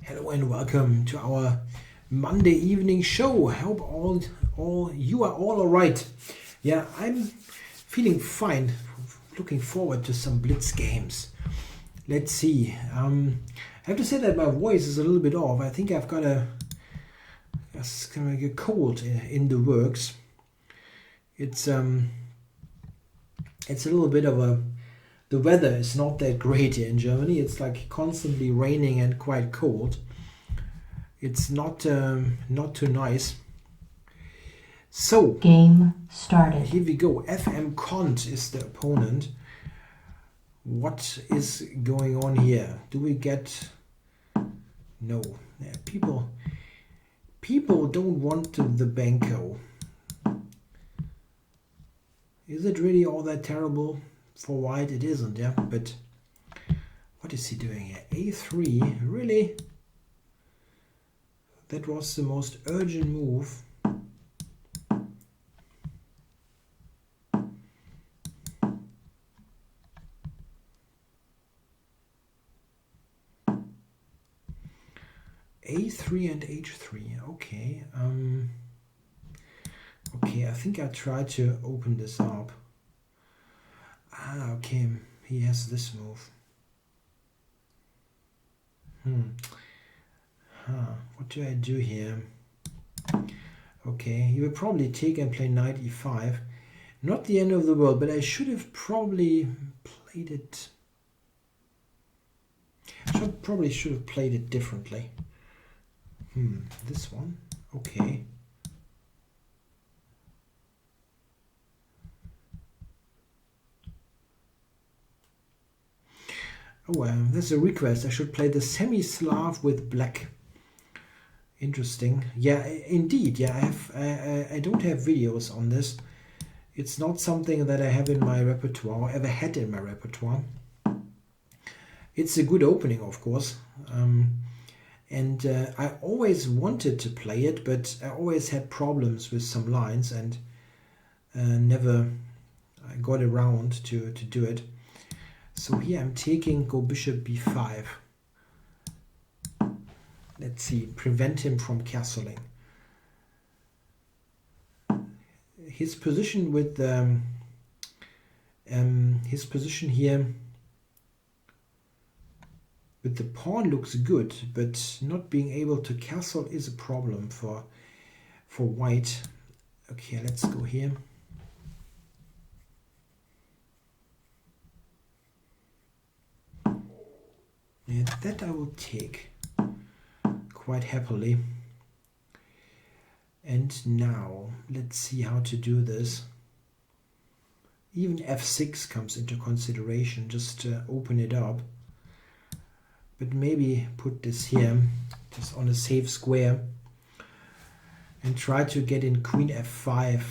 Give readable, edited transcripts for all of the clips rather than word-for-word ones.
Hello and welcome to our Monday evening show. I hope you are all right. Yeah, I'm feeling fine. Looking forward to some Blitz games. Let's see. I have to say that my voice is a little bit off. I think I've got a cold in the works. It's a little bit of the weather is not that great here in Germany. It's like constantly raining and quite cold. It's not too nice. So game started. Here we go. FM Cont is the opponent. What is going on here? Do we get no? Yeah, people don't want the Banco. Is it really all that terrible? For white it isn't, yeah, but what is he doing here? A3, really? That was the most urgent move. A3 and H3, okay. Okay, I think I tried to open this up. Okay, he has this move. What do I do here? Okay, he will probably take and play knight e5. Not the end of the world, but I should have probably played it. Probably should have played it differently. This one, okay. Oh, there's a request. I should play the semi-Slav with black. Interesting. Yeah, indeed. Yeah, I don't have videos on this. It's not something that I have in my repertoire or ever had in my repertoire. It's a good opening, of course. And I always wanted to play it, but I always had problems with some lines and never got around to do it. So here I'm taking go bishop b5. Let's see, prevent him from castling. His position with his position here with the pawn looks good, but not being able to castle is a problem for white. Okay, let's go here. And that I will take quite happily. And now let's see how to do this. Even f6 comes into consideration just to open it up. But maybe put this here just on a safe square and try to get in queen f5.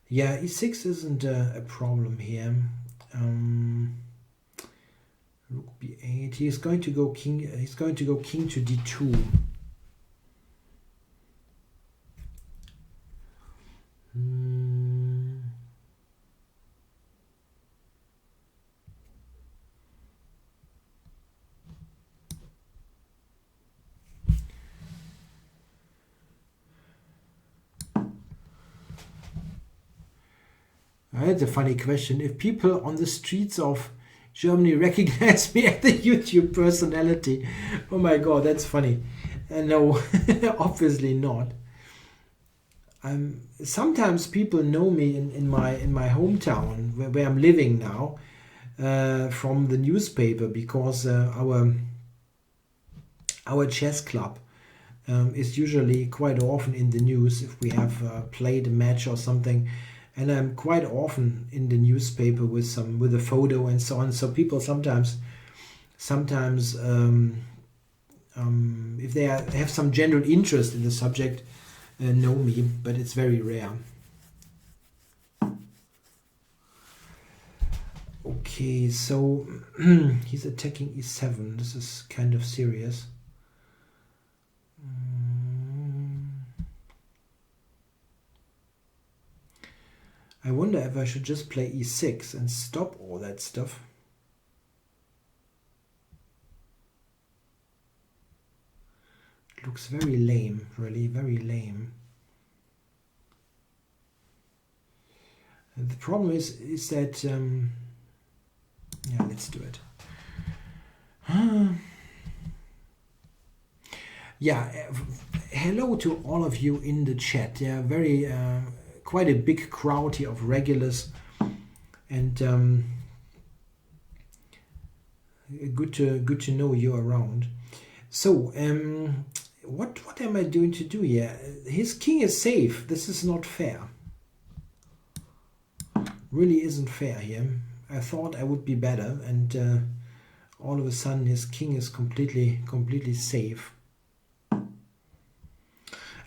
Yeah, e6 isn't a problem here. Rook b8. He's going to go king. He's going to go king to d2. That's a funny question. If people on the streets of Germany recognize me as the YouTube personality. Oh my god, that's funny. No, obviously not. Sometimes people know me in my hometown where I'm living now from the newspaper, because our chess club is usually quite often in the news if we have played a match or something. And I'm quite often in the newspaper with a photo and so on. So people sometimes if they have some general interest in the subject, know me, but it's very rare. Okay, so he's attacking e7. This is kind of serious. I wonder if I should just play e6 and stop all that stuff. looks very lame, really, very lame. And the problem is that, yeah, let's do it. Yeah, hello to all of you in the chat. Yeah, very, quite a big crowd here of regulars, and good to know you're around. So, what am I doing to do here? His king is safe. This is not fair. Really isn't fair here. I thought I would be better, and all of a sudden his king is completely safe.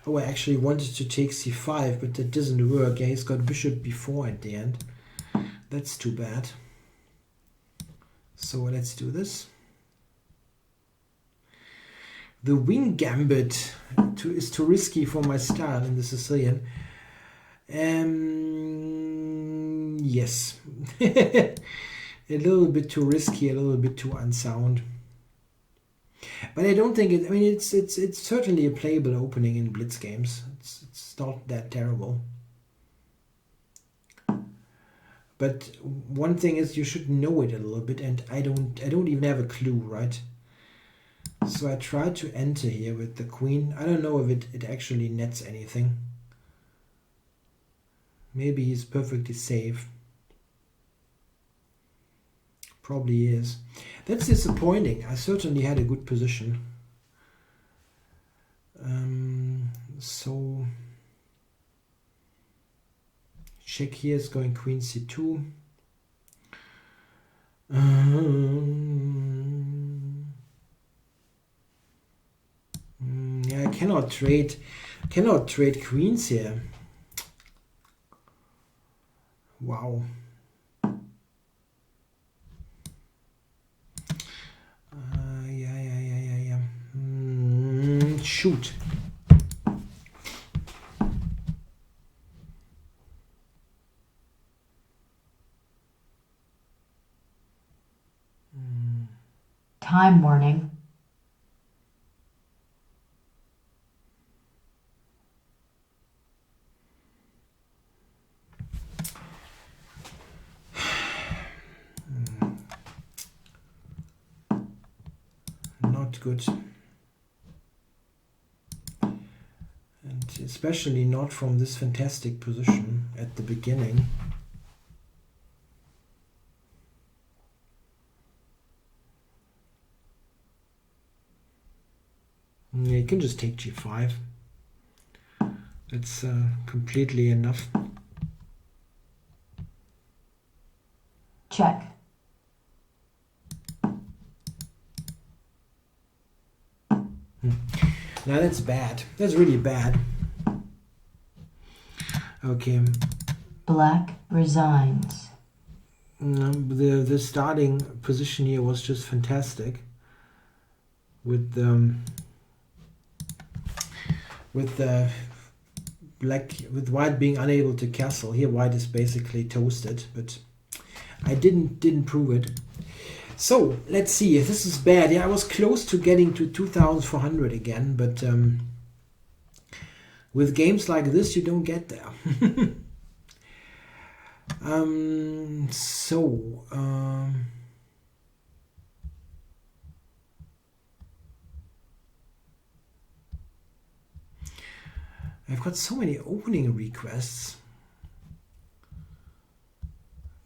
Oh, I actually wanted to take c5, but that doesn't work. Yeah, he's got bishop b4 at the end. That's too bad. So let's do this. The wing gambit is too risky for my style in the Sicilian. Yes. A little bit too risky, a little bit too unsound. But I don't think it. I mean, it's certainly a playable opening in Blitz games. It's not that terrible. But one thing is, you should know it a little bit, and I don't even have a clue, right? So I tried to enter here with the queen. I don't know if it actually nets anything. Maybe he's perfectly safe. Probably is. That's disappointing. I certainly had a good position. So check here is going queen c2. Yeah, I cannot trade queens here. Wow. Yeah. Shoot. Time warning. Not good. And especially not from this fantastic position at the beginning. You can just take g5. That's completely enough. Check. Now that's bad. That's really bad. Okay. Black resigns. The starting position here was just fantastic. With white being unable to castle. Here white is basically toasted, but I didn't prove it. So let's see. This is bad. Yeah, I was close to getting to 2,400 again, but with games like this, you don't get there. I've got so many opening requests.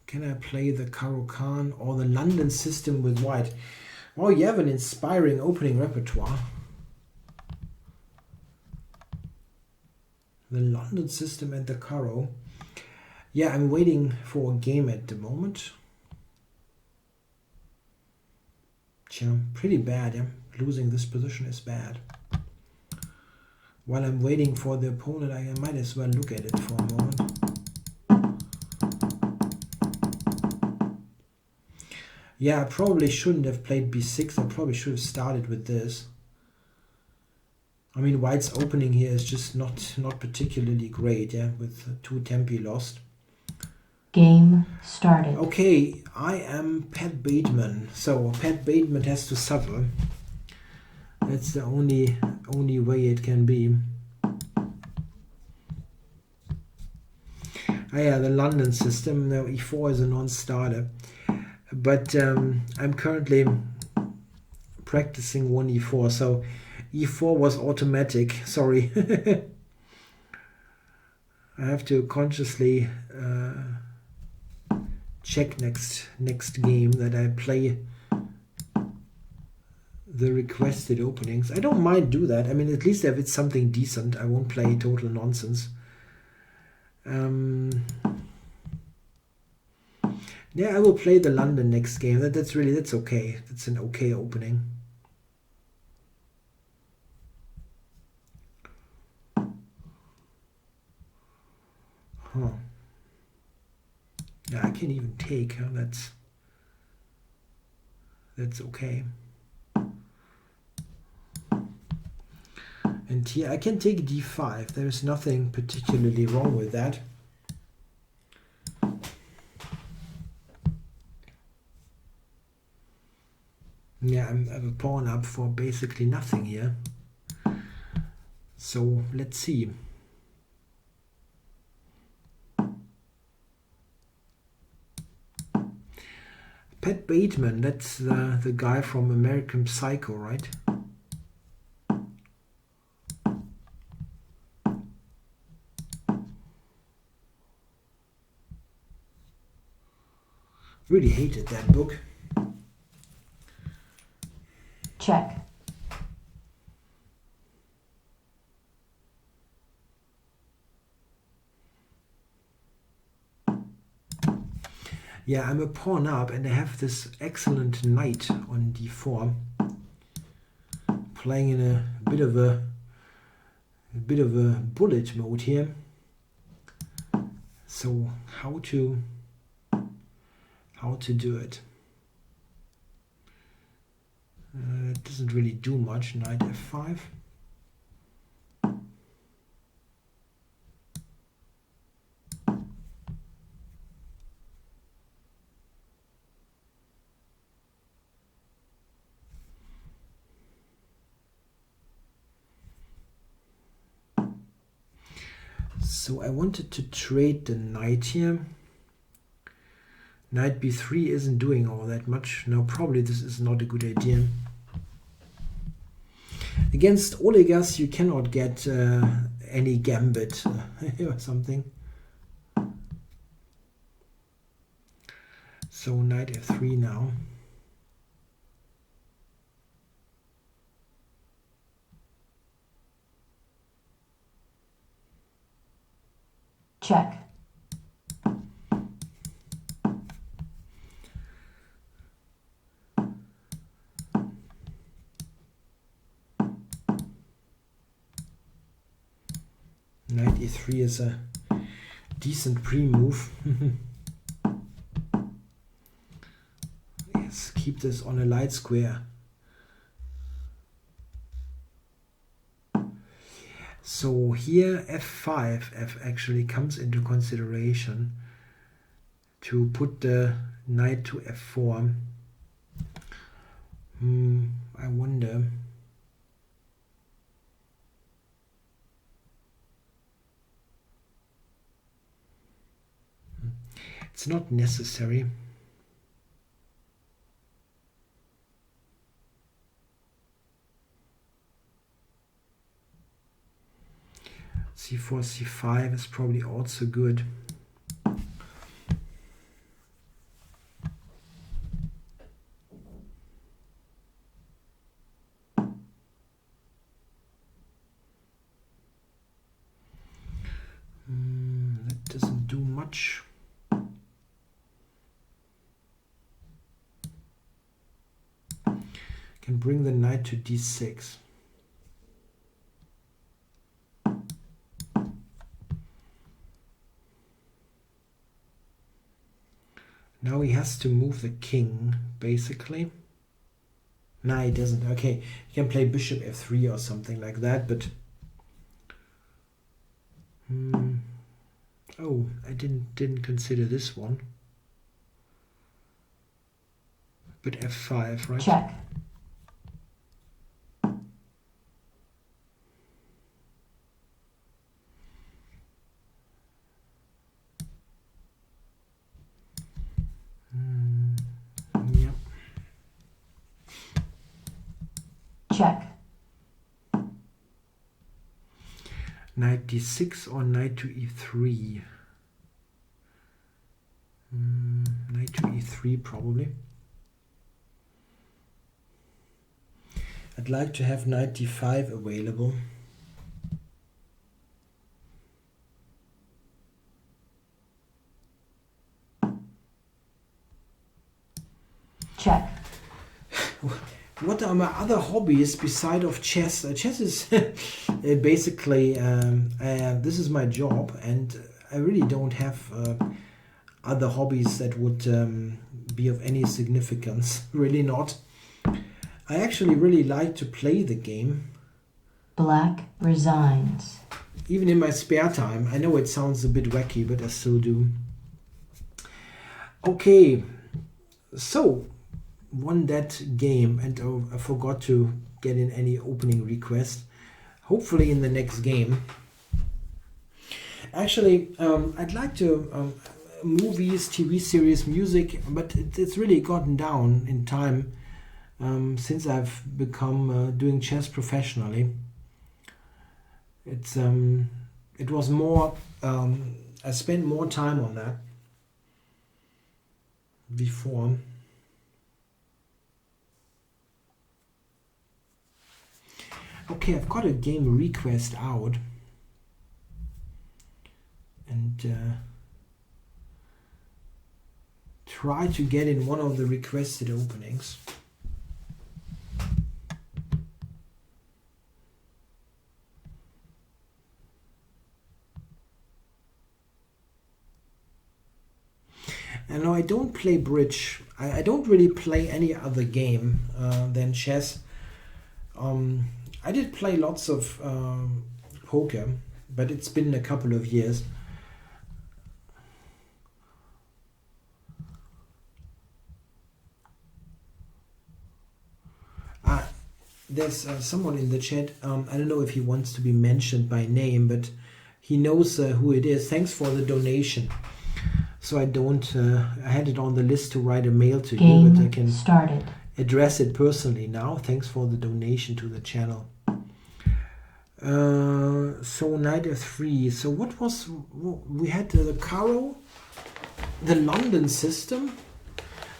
Can I play the Caro-Kann or the London system with white? Well, you have an inspiring opening repertoire. The London system and the Caro. Yeah, I'm waiting for a game at the moment. Yeah, pretty bad. Yeah, losing this position is bad. While I'm waiting for the opponent, I might as well look at it for a moment. Yeah, I probably shouldn't have played b6. I probably should have started with this. I mean, white's opening here is just not particularly great, yeah, with 2 tempi lost. Game started. Okay, I am Pat Bateman. So Pat Bateman has to suffer. That's the only way it can be. Ah, yeah, the London system. Now e4 is a non-starter, but I'm currently practicing 1e4, so e4 was automatic. Sorry. I have to consciously check next game that I play the requested openings. I don't mind do that. I mean, at least if it's something decent, I won't play total nonsense. Yeah, I will play the London next game. That's okay. That's an okay opening. Huh. Yeah, I can even take. Huh? That's okay. And here I can take d5. There is nothing particularly wrong with that. Yeah, I'm a pawn up for basically nothing here. So let's see. Pat Bateman, that's the guy from American Psycho, right? Really hated that book. Check. Yeah, I'm a pawn up and I have this excellent knight on d4, playing in a bit of a bullet mode here. So how to do it? It doesn't really do much. Knight f5. So I wanted to trade the knight here. Knight b3 isn't doing all that much. Now probably this is not a good idea. Against Olegas you cannot get any gambit or something. So knight f3 now. Check. Knight e3 is a decent pre-move. Yes, keep this on a light square. So here f5 actually comes into consideration to put the knight to f4. I wonder. It's not necessary. c4, c5 is probably also good. That doesn't do much. Can bring the knight to d6. Now he has to move the king, basically. No, he doesn't. Okay, he can play bishop f3 or something like that, but... Oh, I didn't consider this one. But f5, right? Check. Check. Knight d6 or knight to e3. Knight to e3 probably. I'd like to have knight d5 available. Check. What are my other hobbies beside of chess? Chess is basically, this is my job, and I really don't have other hobbies that would be of any significance. Really not. I actually really like to play the game. Black resigns. Even in my spare time. I know it sounds a bit wacky, but I still do. Okay, so won that game, and I forgot to get in any opening request. Hopefully in the next game. Actually, I'd like to movies, TV series, music, but it's really gotten down in time since I've become doing chess professionally. It was more. I spent more time on that before. Okay, I've got a game request out, and try to get in one of the requested openings. And no, I don't play bridge. I don't really play any other game than chess. I did play lots of poker, but it's been a couple of years. There's someone in the chat. I don't know if he wants to be mentioned by name, but he knows who it is. Thanks for the donation. So I don't. I had it on the list to write a mail to you, but I can address it personally now. Thanks for the donation to the channel. So knight f3. So what was we had the Caro, the London system,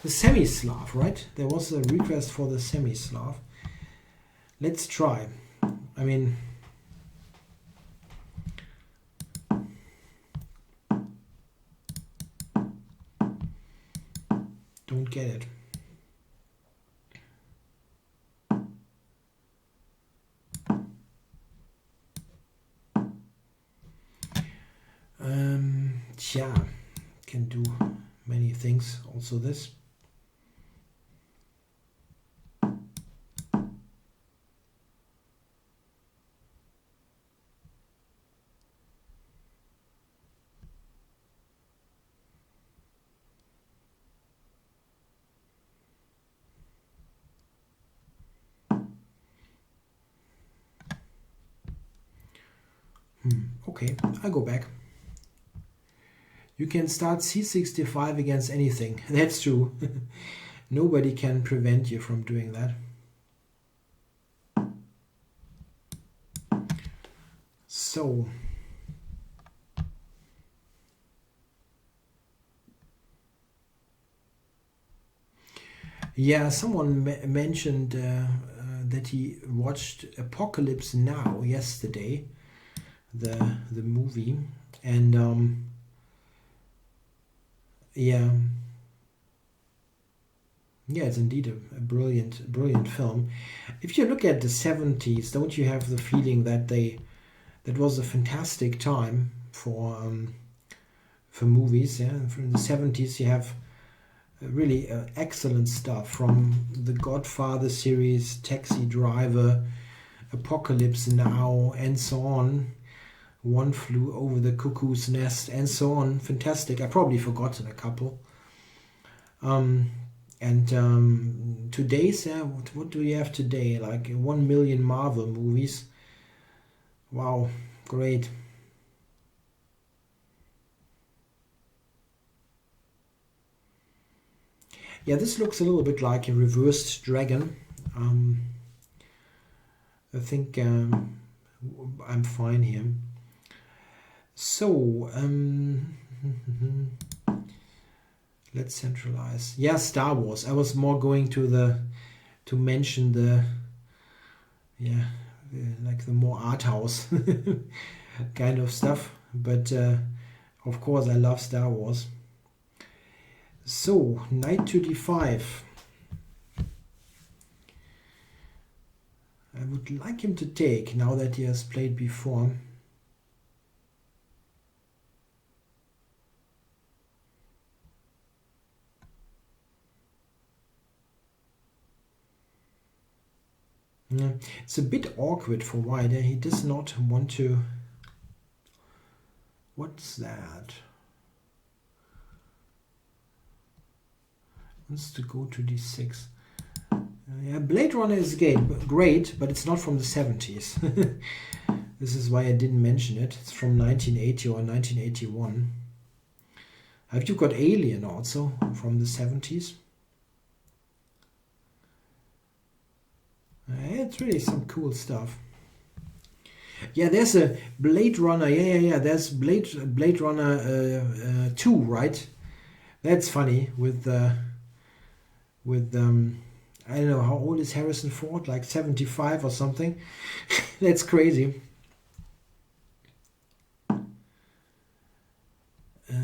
the semi-Slav, right? There was a request for the semi-Slav. Let's try. I mean, don't get it. Yeah, can do many things. Also this. Okay, I'll go back. You can start c65 against anything. That's true. Nobody can prevent you from doing that. So, yeah, someone mentioned that he watched Apocalypse Now yesterday, the movie, and yeah, it's indeed a brilliant film. If you look at the 70s, don't you have the feeling that that was a fantastic time for movies? Yeah, from the 70s you have really excellent stuff from the Godfather series, Taxi Driver, Apocalypse Now, and so on. One Flew Over the Cuckoo's Nest, and so on. Fantastic. I probably forgotten a couple. Today's, what do we have today? Like 1 million Marvel movies. Wow, great. Yeah, this looks a little bit like a reversed dragon. I think I'm fine here. So let's centralize. Yeah, Star Wars. I was more going to mention the like the more art house kind of stuff, but of course I love Star Wars. So knight to d5. I would like him to take now that he has played before. Yeah, it's a bit awkward for white. He does not want to. What's that? Wants to go to d6. Yeah, Blade Runner is great, but it's not from the 70s. This is why I didn't mention it. It's from 1980 or 1981. Have you got Alien also from the 70s? It's really some cool stuff. Yeah, there's a Blade Runner. Yeah. There's Blade Runner 2, right? That's funny with I don't know, how old is Harrison Ford? Like 75 or something. That's crazy. Yeah.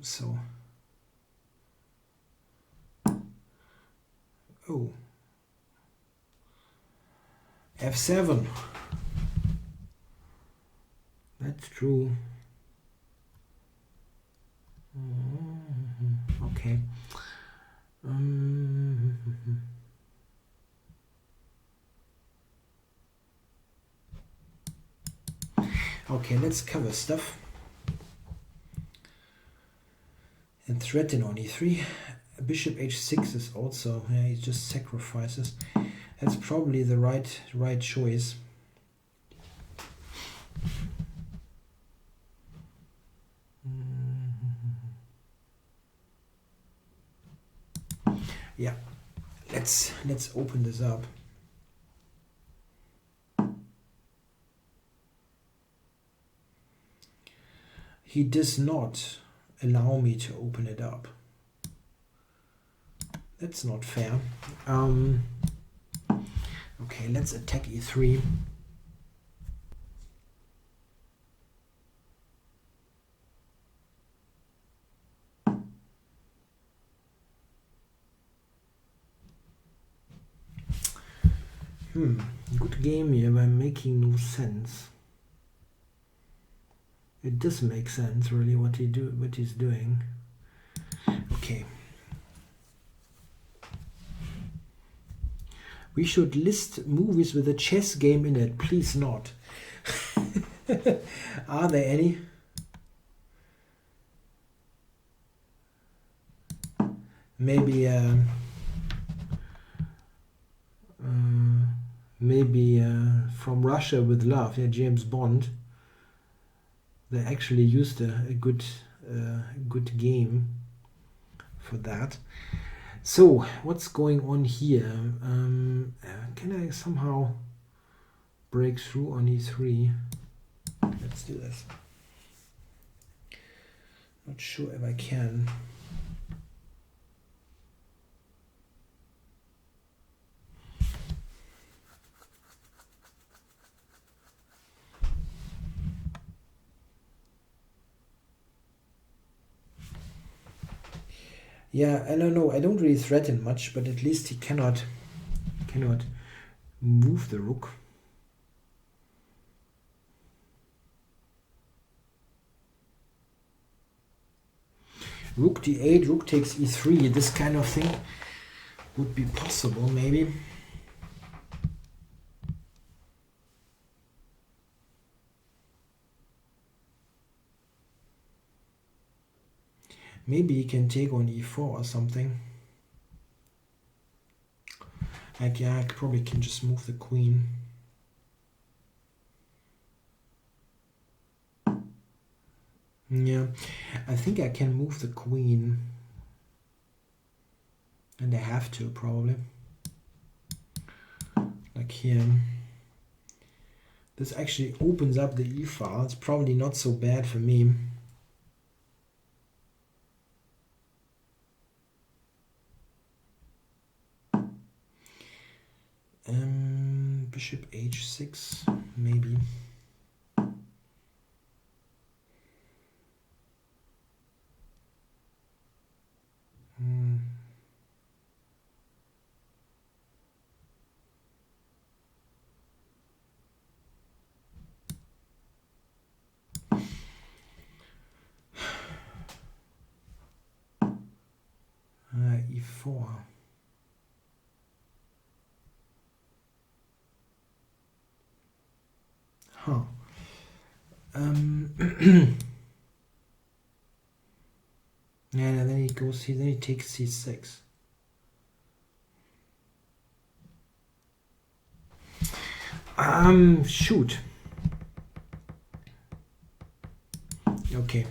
So. Oh. F7. That's true. Okay. Okay, let's cover stuff. And threaten on e3. Bishop h6 is also, yeah, he just sacrifices. That's probably the right choice. Yeah, let's open this up. He does not allow me to open it up. That's not fair. Okay, let's attack e3. Good game here by making no sense. It does make sense, really, what he's doing. Okay. We should list movies with a chess game in it. Please not. Are there any? Maybe From Russia with Love. Yeah, James Bond. They actually used a good game for that. So what's going on here? Can I somehow break through on e3? Let's do this. Not sure if I can. Yeah, I don't know. I don't really threaten much, but at least he cannot move the rook. Rook d8, rook takes e3. This kind of thing would be possible, maybe. Maybe he can take on e4 or something. Like, yeah, I probably can just move the queen. Yeah, I think I can move the queen. And I have to, probably. like here. This actually opens up the E file. It's probably not so bad for me. Bishop h6, maybe. E4. Huh. Yeah, and then he goes here, then he takes c6. Shoot. Okay.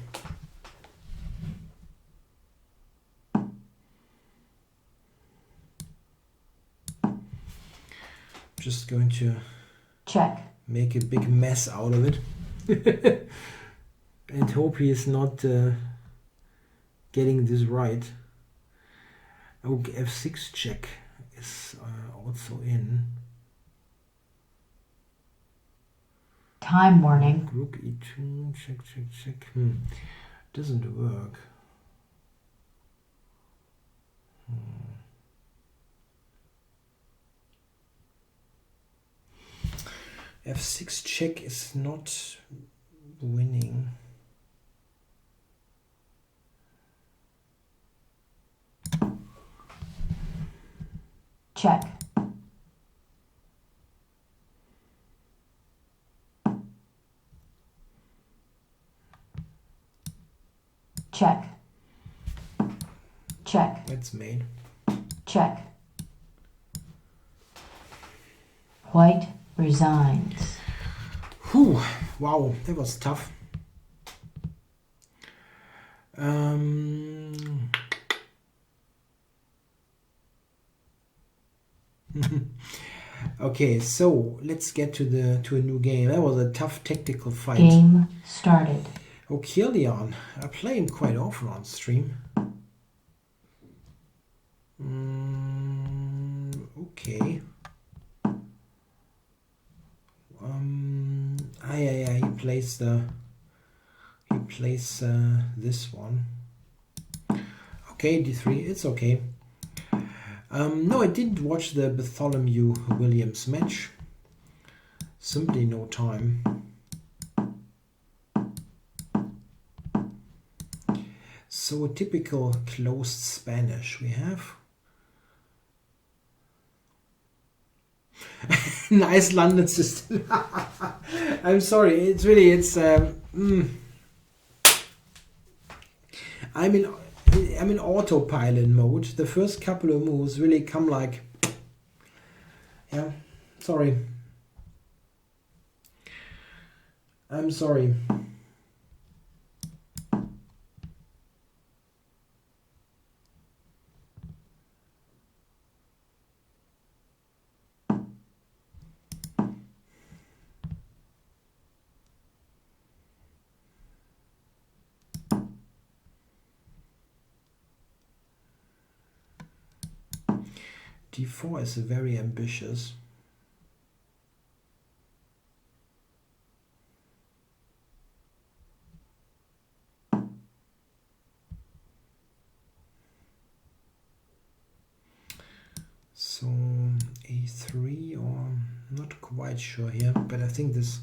Just going to Check. make a big mess out of it. And hope he is not getting this right. Okay, f6 check is also in. Time warning. Rook e2, check, check, check. Doesn't work. F6 check is not winning. Check. Check. Check. That's made. Check. White resigns. Whew, wow, that was tough. Okay, so let's get to a new game. That was a tough tactical fight. Game started. Okay, Leon, I play him quite often on stream. Okay. Yeah, he plays this one. Okay, d3, it's okay. No, I didn't watch the Bartholomew Williams match. Simply no time. So typical closed Spanish we have. Nice London system. I'm sorry, it's really, I'm in autopilot mode. The first couple of moves really come like, yeah, sorry. I'm sorry. D4 is very ambitious. So A3, or not quite sure here, but I think this.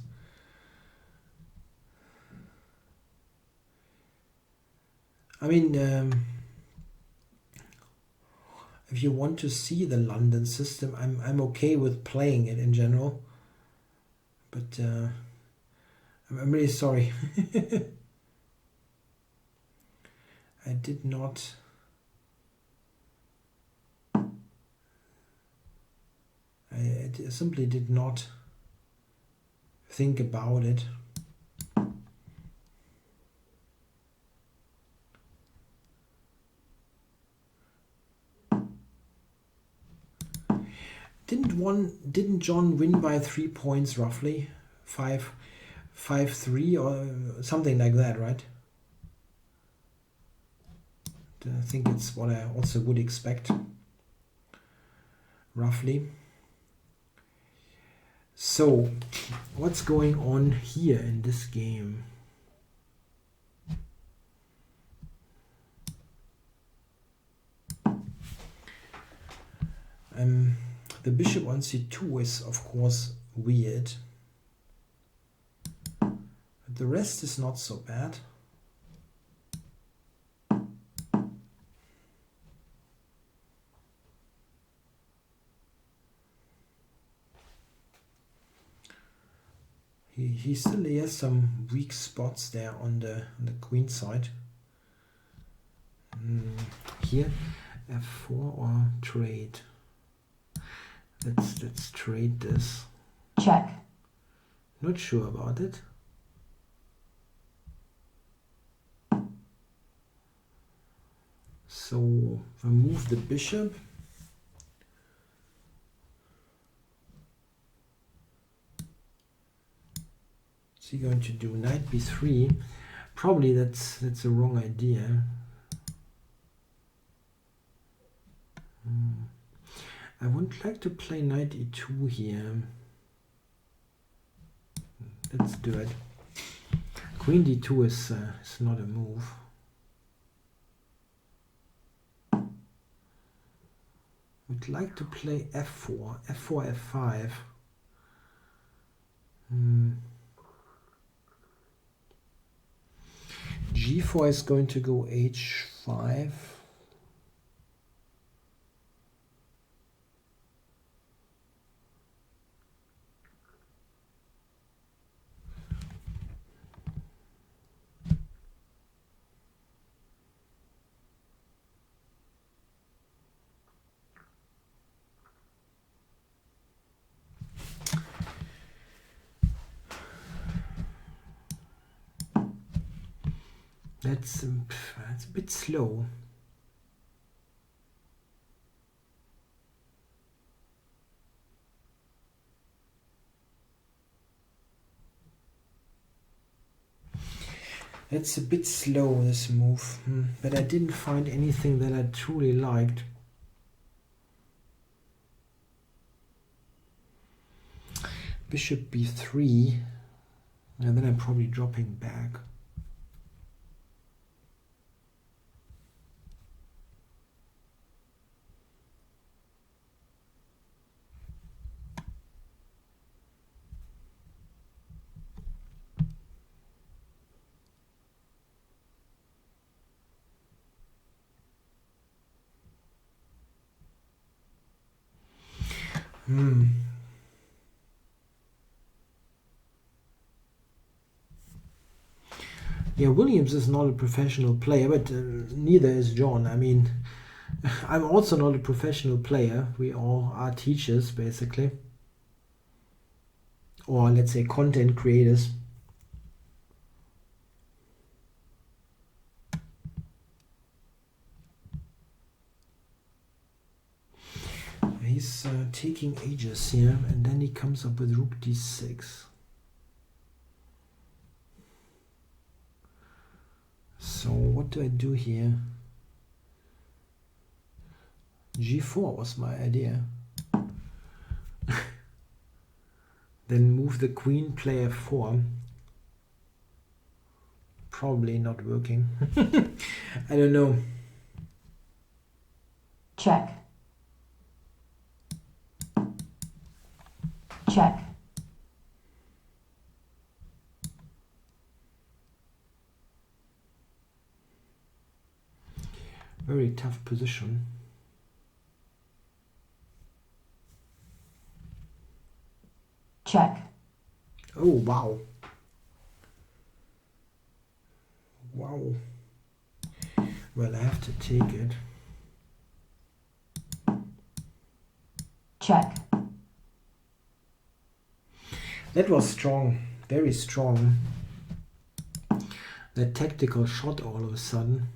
I mean, if you want to see the London system, I'm okay with playing it in general, but I'm really sorry. I did not. I simply did not think about it. Didn't John win by 3 points roughly? 5-3 or something like that, right? I think it's what I also would expect, roughly. So, what's going on here in this game? The bishop on c2 is of course weird, but the rest is not so bad. He still has some weak spots there on the queen side. Here, f4 or trade. Let's trade this. Check. Not sure about it. So remove the bishop. What's he going to do? Knight b3. Probably that's a wrong idea. I would like to play knight e2 here. Let's do it. Queen d2 is not a move. Would like to play f4, f5. g4 is going to go h5. That's a bit slow. That's a bit slow, this move, but I didn't find anything that I truly liked. Bishop b3, and then I'm probably dropping back. Yeah, Williams is not a professional player, but neither is John. I mean, I'm also not a professional player. We all are teachers, basically. Or let's say content creators. He's taking ages here, and then he comes up with rook d6. So what do I do here? g4 was my idea. Then move the queen, play f4. Probably not working. I don't know. Check. Check. Very tough position. Check. Oh, wow. Wow. Well, I have to take it. Check. That was strong, very strong. That tactical shot all of a sudden.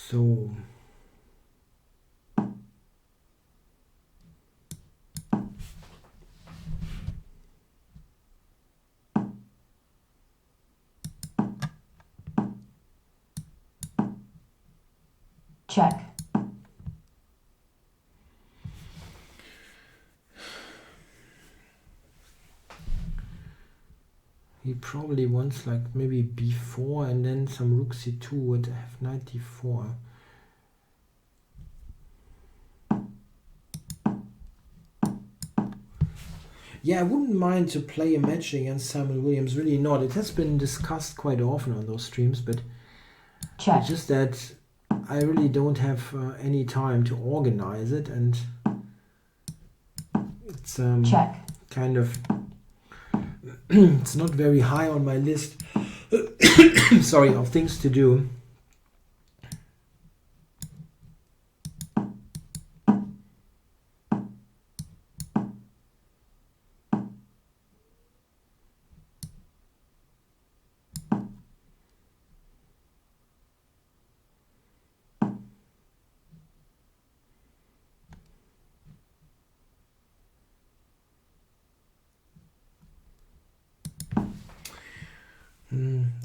So check, he probably wants like maybe b4 and then some rook c2 would have knight d4. Yeah, I wouldn't mind to play a match against Simon Williams, really not. It has been discussed quite often on those streams, but check, it's just that I really don't have any time to organize it, and it's check, kind of it's not very high on my list sorry, of things to do.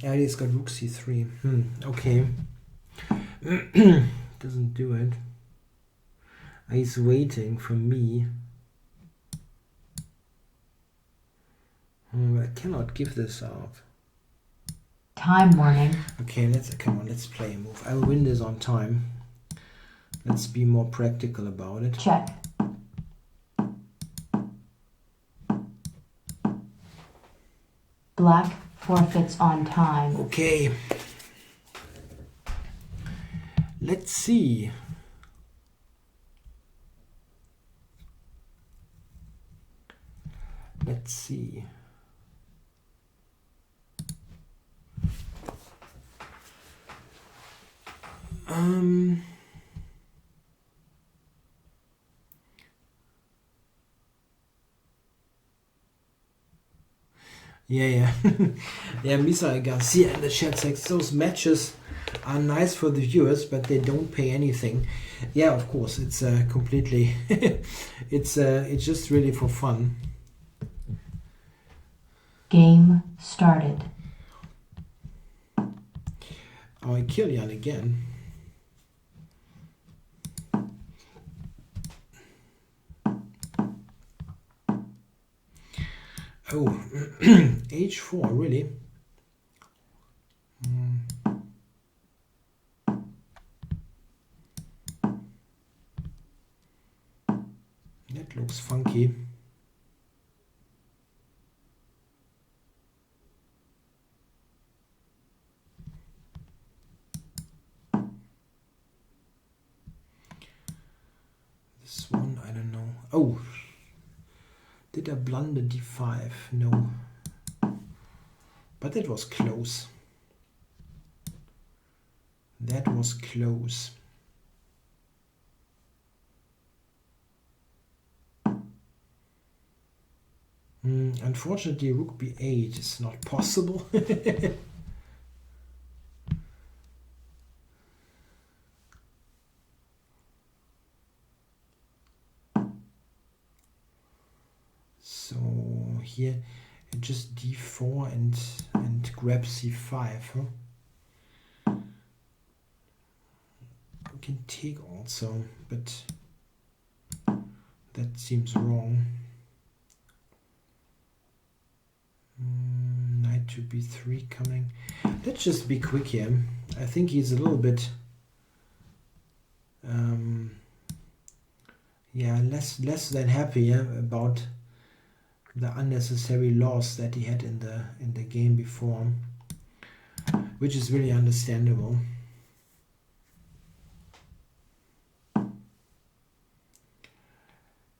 Yeah, he's got rook c3. Okay. Doesn't do it. He's waiting for me. I cannot give this up. time warning, Okay, let's play a move. I will win this on time. Let's be more practical about it. check, black forfeits on time, Okay. Let's see. Let's see. Yeah. Yeah, Misa Garcia in the chat says those matches are nice for the viewers, but they don't pay anything. Yeah, of course, it's completely it's just really for fun. game started, Oh, I kill Jan again. Oh, h4, really? That looks funky. This one, I don't know. Oh, did I blunder d5? No. But that was close. That was close. Unfortunately, rook b8 is not possible. So here, just d4 and grab c5. Huh? We can take also, but that seems wrong. Knight to b3 coming. Let's just be quick here. I think he's a little bit less than happy about the unnecessary loss that he had in the game before, which is really understandable.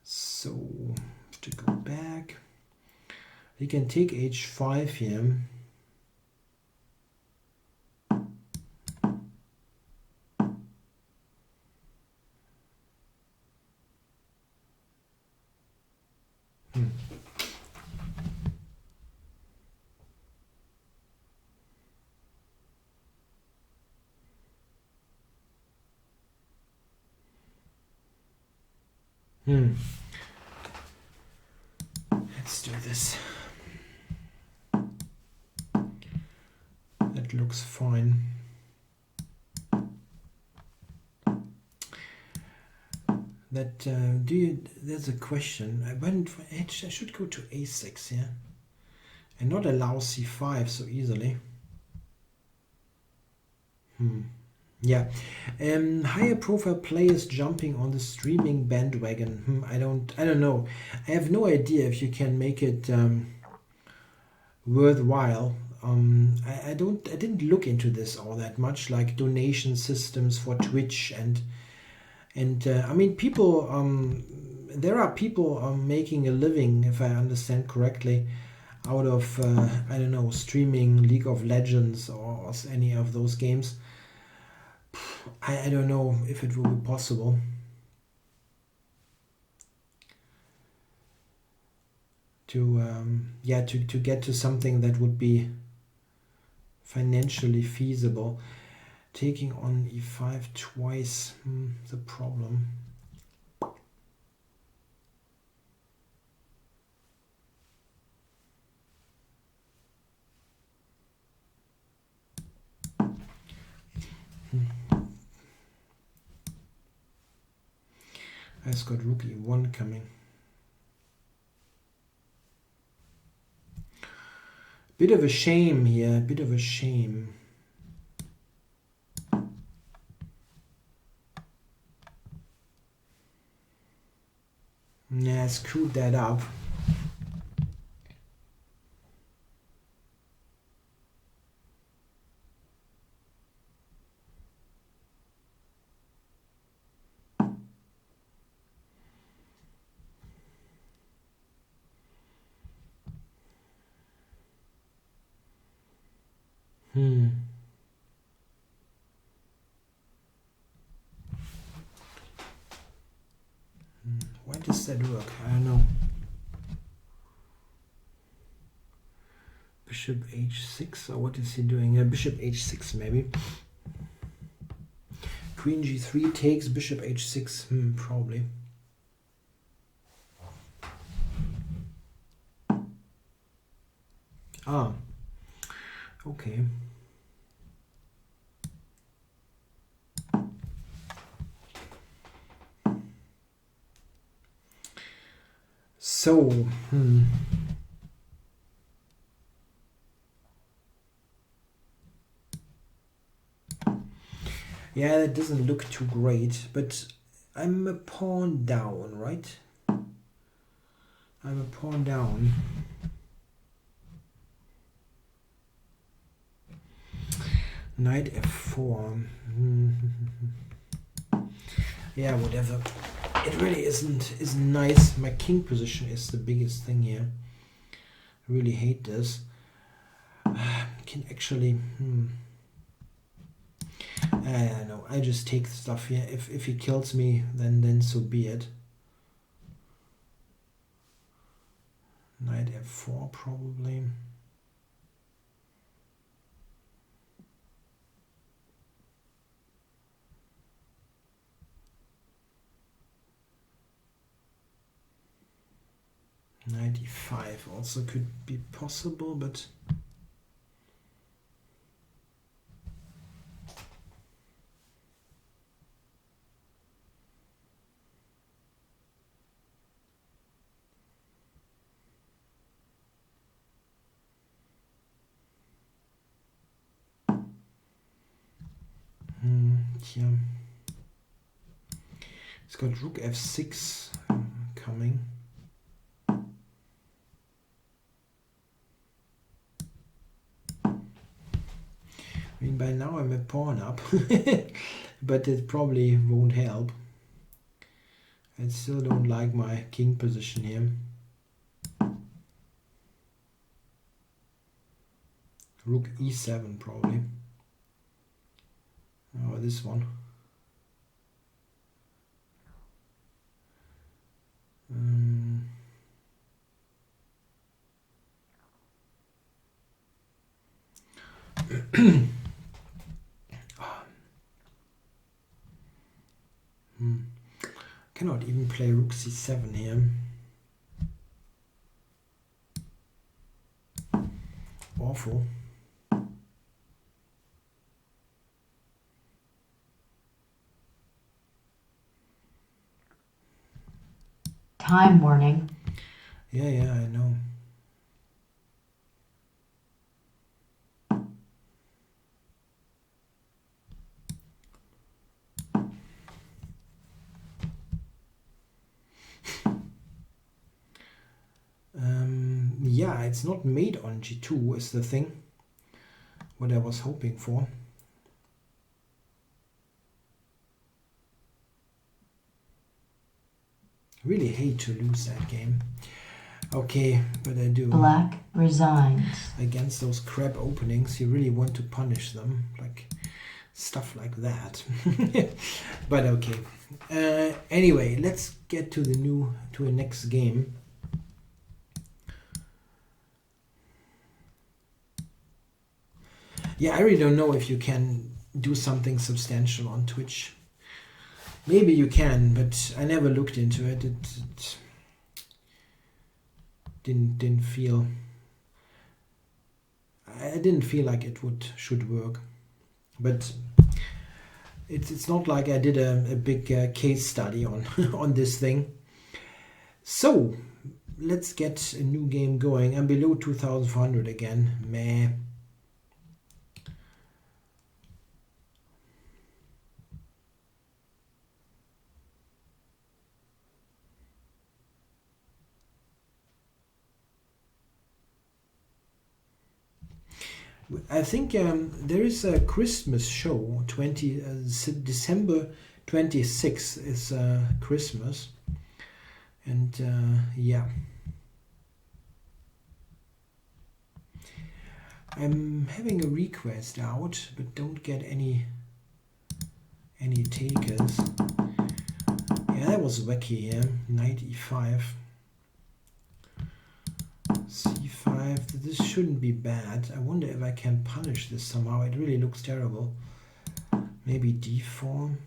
So to go back, he can take h5 here. Let's do this. That looks fine. That there's a question. I should go to a6, yeah, and not allow c5 so easily. Yeah. Higher profile players jumping on the streaming bandwagon. I don't know. I have no idea if you can make it worthwhile. I didn't look into this all that much, like donation systems for Twitch and I mean, people, there are people making a living, if I understand correctly, out of I don't know, streaming League of Legends or any of those games. I don't know if it will be possible. To get to something that would be financially feasible. Taking on e5 twice, the problem. I've got rook e1 coming. Bit of a shame here, bit of a shame. Yeah, I screwed that up. Why does that work? I don't know. Bishop h6, or what is he doing? Bishop h6 maybe. Queen g3 takes bishop h6, probably. Ah, okay. So, yeah, that doesn't look too great, but I'm a pawn down, right? I'm a pawn down. Knight f4. Yeah, whatever. It really isn't nice. My king position is the biggest thing here. I really hate this. Can actually. I don't know. I just take the stuff here. If he kills me, then so be it. Knight f4 probably. Knight e5 also could be possible, but yeah. It's got rook f6 coming. I mean, by now I'm a pawn up, but it probably won't help. I still don't like my king position here. Rook e7 probably. Oh, this one. Cannot even play rook c7 here. Awful. Time warning. Yeah, I know. Yeah, it's not made on g2 is the thing. What I was hoping for. Really hate to lose that game. Okay, but I do. Black resigns. Against those crap openings, you really want to punish them. Like stuff like that. But okay. Anyway, let's get to the next game. Yeah, I really don't know if you can do something substantial on Twitch. Maybe you can, but I never looked into it. It didn't feel. I didn't feel like it should work. But it's not like I did a big case study on on this thing. So let's get a new game going. I'm below 2,400 again. Meh. I think there is a Christmas show. December 26th is Christmas, and yeah, I'm having a request out, but don't get any takers. Yeah, that was wacky. Yeah, knight e5. c5, this shouldn't be bad. I wonder if I can punish this somehow. It really looks terrible. Maybe d4.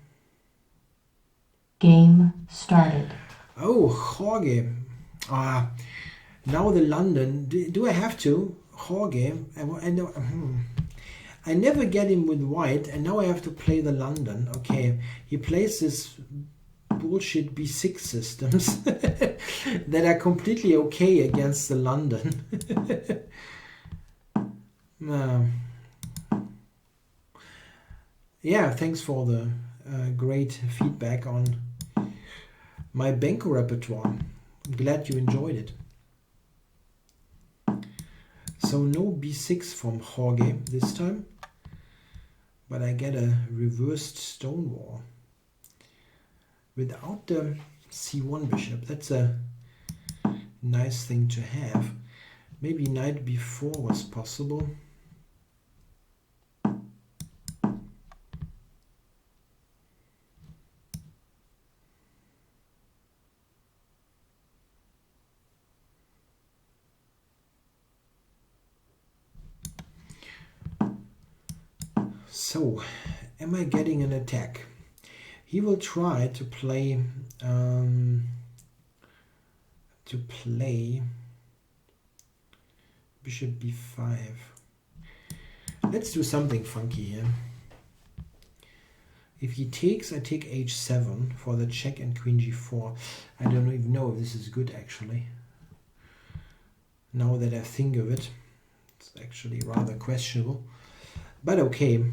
Game started. Oh, Jorge. Now the London. Do I have to? Jorge. I know. I never get him with white, and now I have to play the London. Okay, he plays this bullshit b6 systems that are completely okay against the London. Yeah, thanks for the great feedback on my Benko repertoire. I'm glad you enjoyed it. So no b6 from Jorge this time, but I get a reversed Stonewall without the c1 bishop. That's a nice thing to have. Maybe knight b4 was possible. So, am I getting an attack? He will try to play bishop b5. Let's do something funky here. If he takes, I take h7 for the check and queen g4. I don't even know if this is good actually. Now that I think of it, it's actually rather questionable. But okay.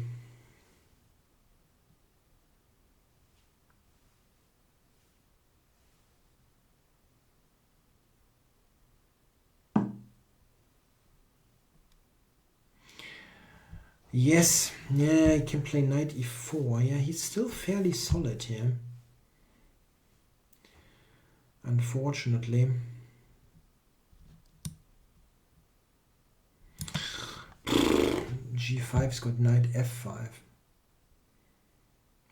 Yes, yeah, I can play knight e4. Yeah, he's still fairly solid here. Unfortunately. G5's got knight f5.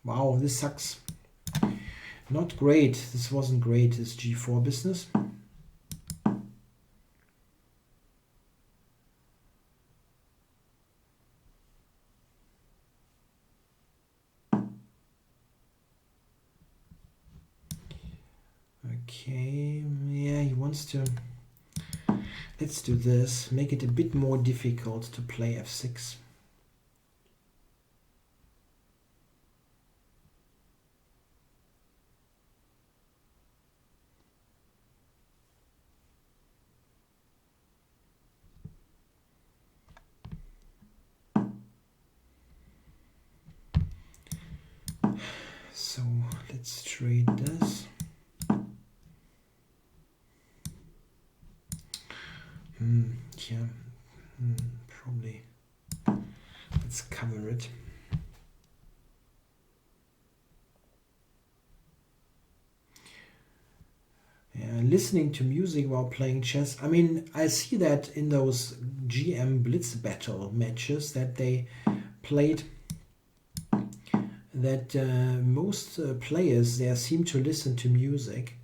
Wow, this sucks. Not great. This wasn't great, this g4 business. Okay, yeah, he wants to. Let's do this. Make it a bit more difficult to play f6. So let's trade this. Yeah, probably. Let's cover it. Yeah, listening to music while playing chess. I mean, I see that in those GM Blitz battle matches that they played, that most players there seem to listen to music.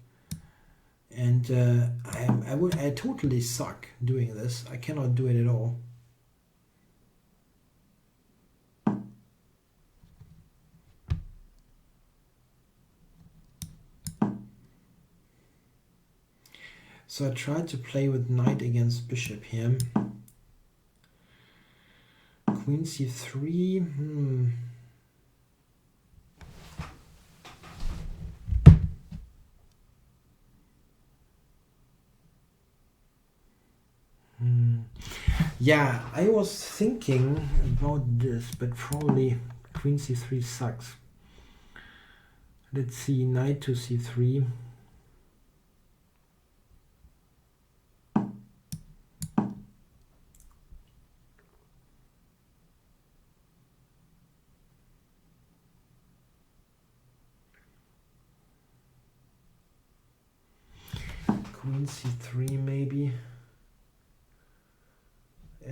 And I totally suck doing this. I cannot do it at all. So I tried to play with knight against bishop here. Queen c3. Yeah, I was thinking about this, but probably queen c3 sucks. Let's see, knight to c3. Queen c3 maybe.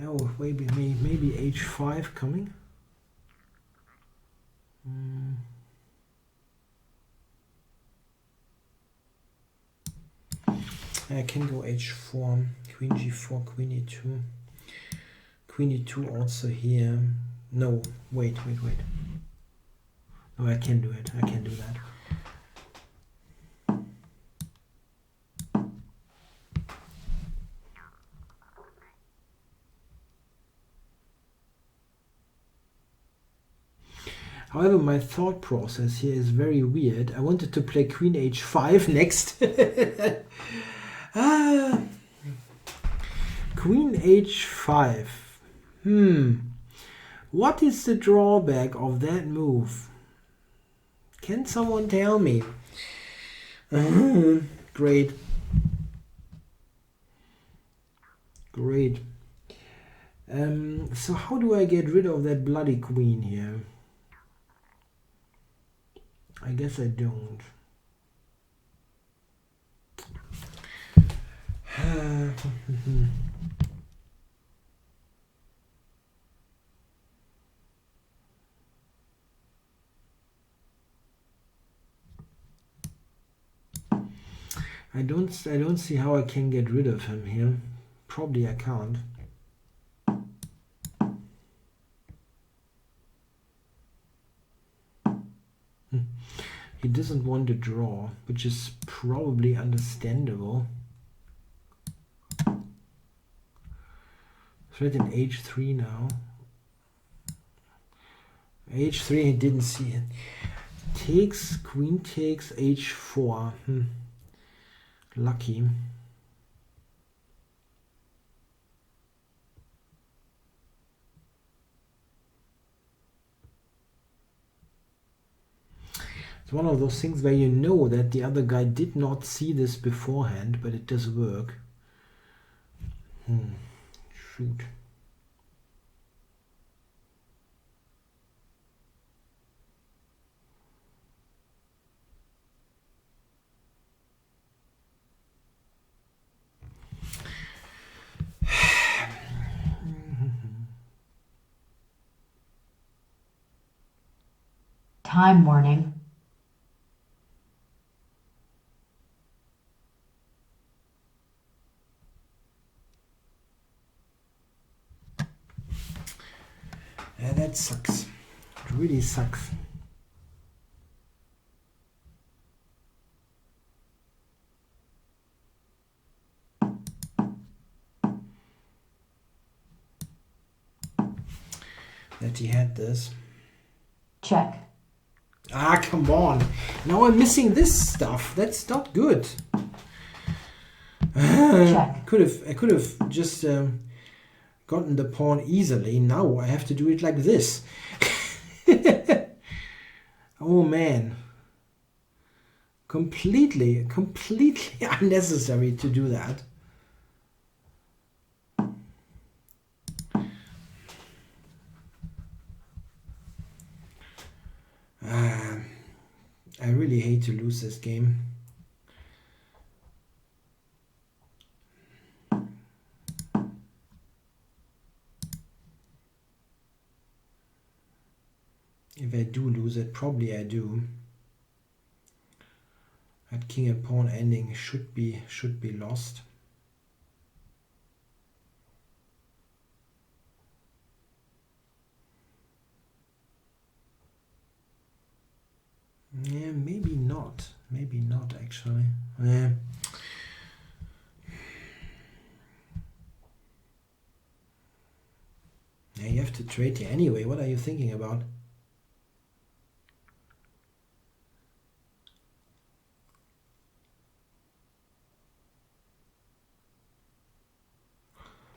Oh, maybe h5 coming. I can go h4, queen g4, queen e2. Queen e2 also here. No, wait. No, I can do it. I can do that. However, my thought process here is very weird. I wanted to play queen h5 next. Queen h5. What is the drawback of that move? Can someone tell me? Great. So how do I get rid of that bloody queen here? I guess I don't. I don't see how I can get rid of him here. Probably I can't. He doesn't want to draw, which is probably understandable. Threat in h3 now. h3, he didn't see it. Takes, queen takes, h4. Lucky. It's one of those things where you know that the other guy did not see this beforehand, but it does work. Shoot. Time warning. Yeah, that sucks. It really sucks. that he had this. Check. Ah, come on. Now I'm missing this stuff. That's not good. Check. I could have just gotten the pawn easily. Now I have to do it like this. Oh man. Completely unnecessary to do that. I really hate to lose this game. If I do lose it, probably I do. That king and pawn ending should be lost. Yeah, maybe not. Maybe not actually. Yeah. Yeah, you have to trade here anyway. What are you thinking about?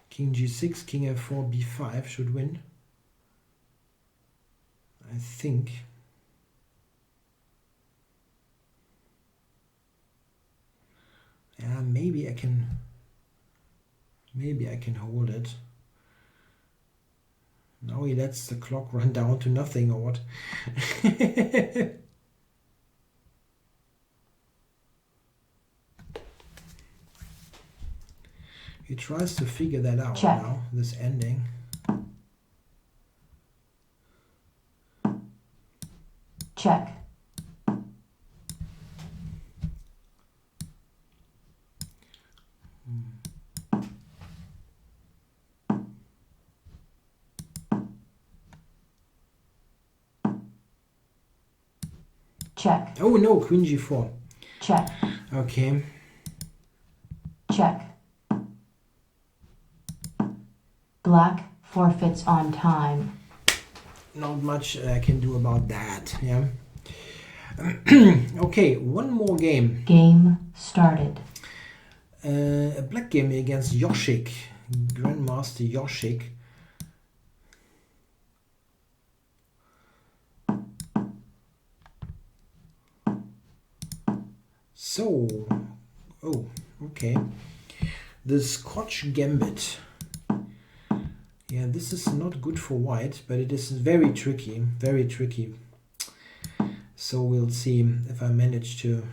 King g6, king f4, b5 should win. I think. Yeah, maybe I can hold it. Now he lets the clock run down to nothing or what? He tries to figure that out. Check. Now, this ending. Check. Check. Oh no, queen g4. Check. Okay. Check. Black forfeits on time. Not much I can do about that, yeah. Okay, one more game. Game started. A black game against Yoshik, Grandmaster Yoshik. So, oh, okay. The Scotch Gambit. Yeah, this is not good for white, but it is very tricky, very tricky. So we'll see if I manage to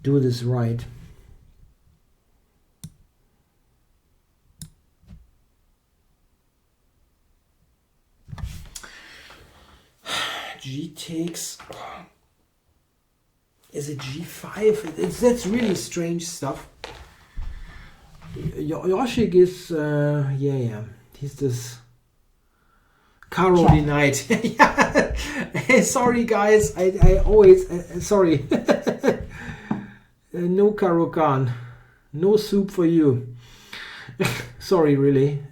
do this right. G takes. Is it G5? That's really strange stuff. Yoshik is, yeah. He's this Caro denied. Yeah. Sorry, guys. I always, sorry. No Caro Khan. No soup for you. Sorry, really.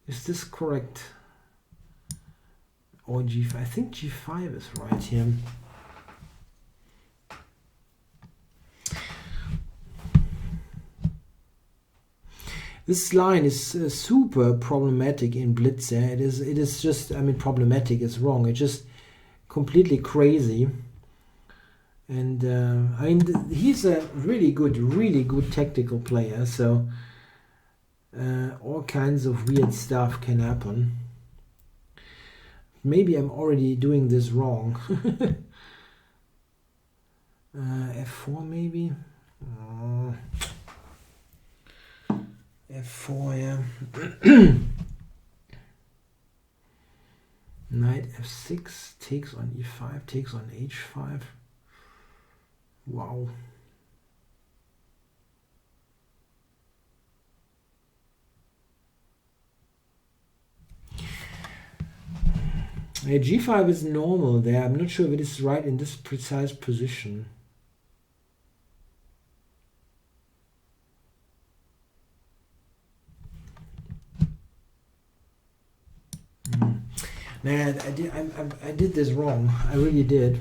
Is this correct? Or G5? I think G5 is right here. This line is super problematic in Blitz. Yeah? It is just, I mean, problematic is wrong. It's just completely crazy. And I mean, he's a really good tactical player. So all kinds of weird stuff can happen. Maybe I'm already doing this wrong. F4 maybe. F4, yeah. Knight F6 takes on E5, takes on H5. Wow. Yeah, G5 is normal there. I'm not sure if it is right in this precise position. Nah, I did this wrong. I really did.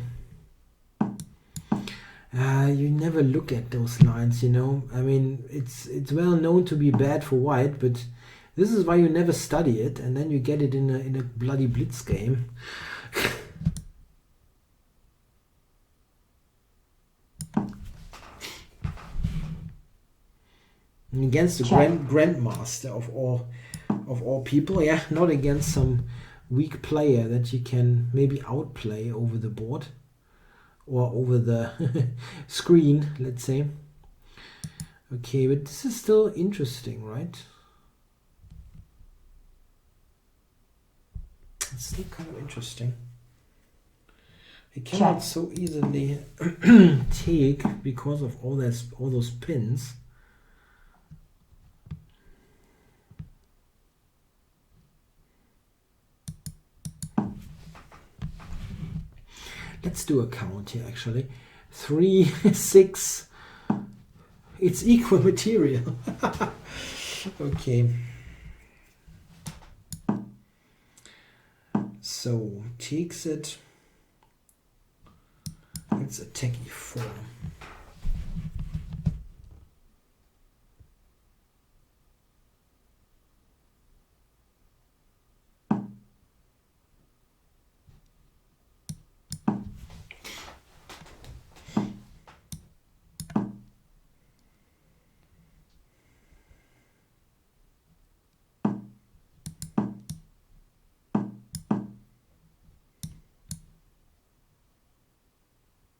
You never look at those lines, you know. I mean, it's well known to be bad for white, but this is why you never study it, and then you get it in a bloody Blitz game. Against the grandmaster of all people, yeah, not against some weak player that you can maybe outplay over the board or over the screen, let's say. Okay, but this is still interesting, right? It's still kind of interesting. I cannot so easily take because of all those pins. Let's do a count here, actually. 3, 6. It's equal material. Okay. So, takes it. Let's attack e4.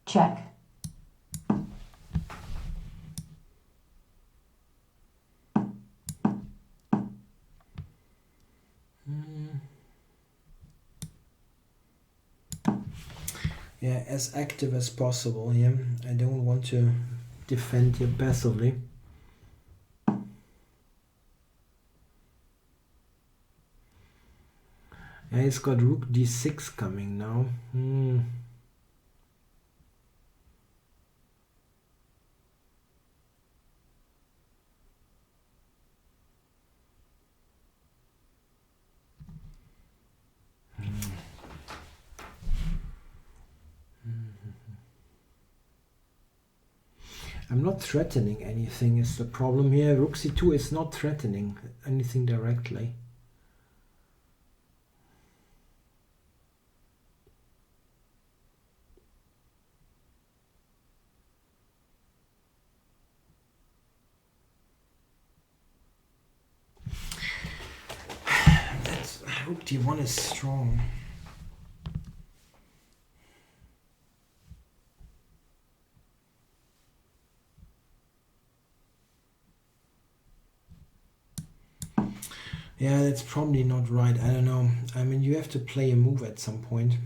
Check. Yeah, as active as possible here. I don't want to defend here passively. Yeah, he's got rook d6 coming now. I'm not threatening anything is the problem here. Rook c2 is not threatening anything directly. Rook d1 is strong. Yeah, that's probably not right. I don't know. I mean, you have to play a move at some point.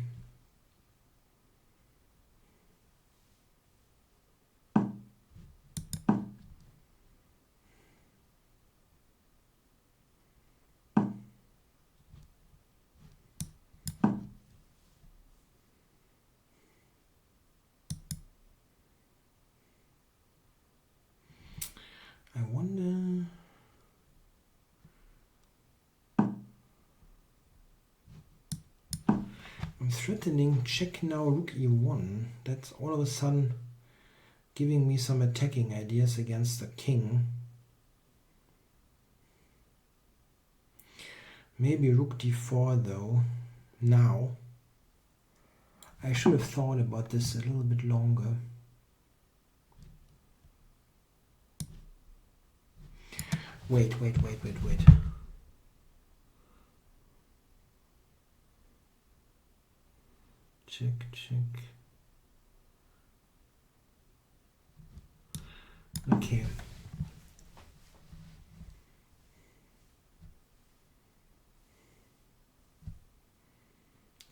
I wonder... I'm threatening check now rook e1. That's all of a sudden giving me some attacking ideas against the king. Maybe rook d4 though. Now. I should have thought about this a little bit longer. Wait. Check. Okay.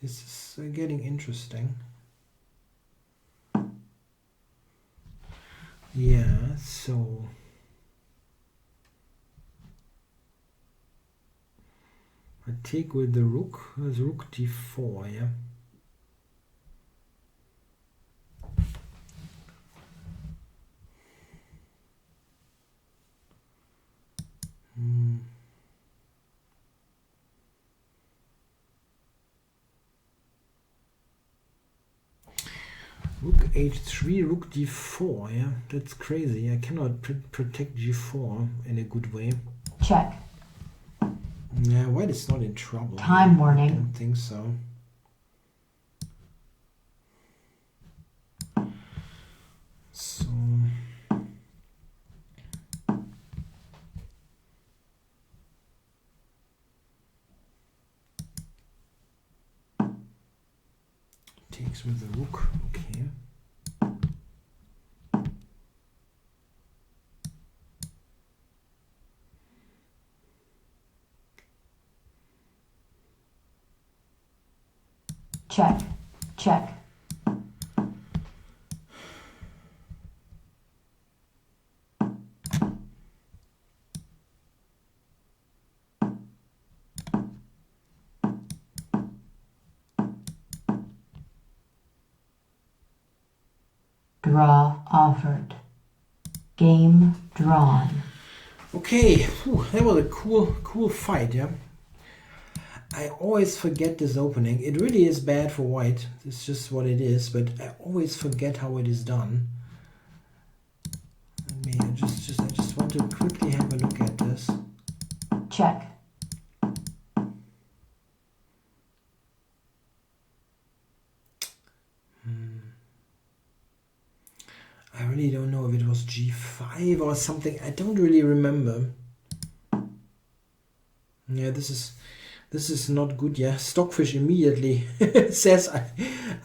This is getting interesting. Yeah, so I take with the rook. There's rook d4, yeah. Rook h3, rook d4. Yeah, that's crazy. I cannot protect g4 in a good way. Check. Yeah, white is not in trouble. Time warning. I don't think so. So takes with the rook. Okay. Check. Check. Draw offered. Game drawn. Okay, whew, that was a cool fight, yeah. I always forget this opening. It really is bad for white. It's just what it is, but I always forget how it is done. I mean, I just want to quickly have a look at this. Check. I really don't know if it was g5 or something. I don't really remember. Yeah, this is not good. Yeah, Stockfish immediately says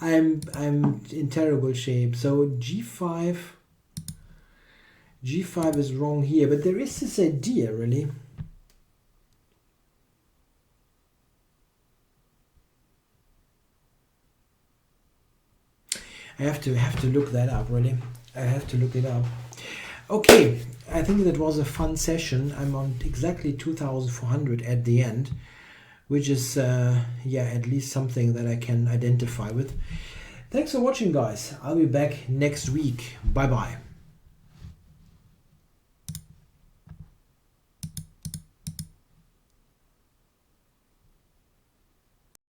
I'm in terrible shape. So g5 is wrong here, but there is this idea really. I have to look that up really. I have to look it up. Okay, I think that was a fun session. I'm on exactly 2,400 at the end, which is yeah, at least something that I can identify with. Thanks for watching, guys. I'll be back next week. Bye bye.